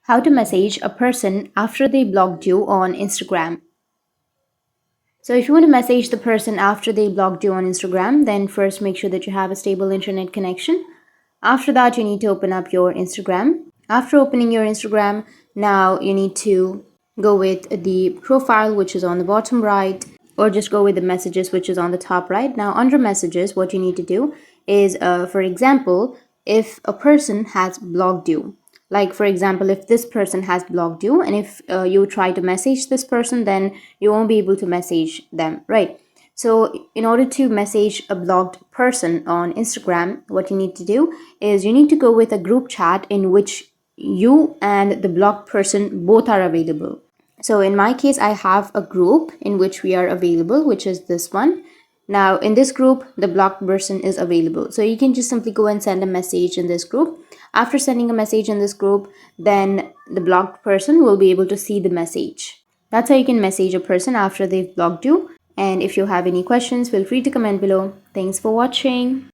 How to message a person after they blocked you on Instagram. So if you want to message the person after they blocked you on Instagram, then first make sure that you have a stable internet connection. After that, you need to open up your Instagram. After opening your Instagram, now you need to go with the profile, which is on the bottom right, or just go with the messages, which is on the top right. Now, under messages, what you need to do is, for example, if a person has blocked you, like for example, if this person has blocked you and if you try to message this person, then you won't be able to message them, right? So in order to message a blocked person on Instagram, what you need to do is you need to go with a group chat in which you and the blocked person both are available. So in my case, I have a group in which we are available, which is this one. Now in this group, the blocked person is available. So you can just simply go and send a message in this group. After sending a message in this group, then the blocked person will be able to see the message. That's how you can message a person after they've blocked you. And if you have any questions, feel free to comment below. Thanks for watching.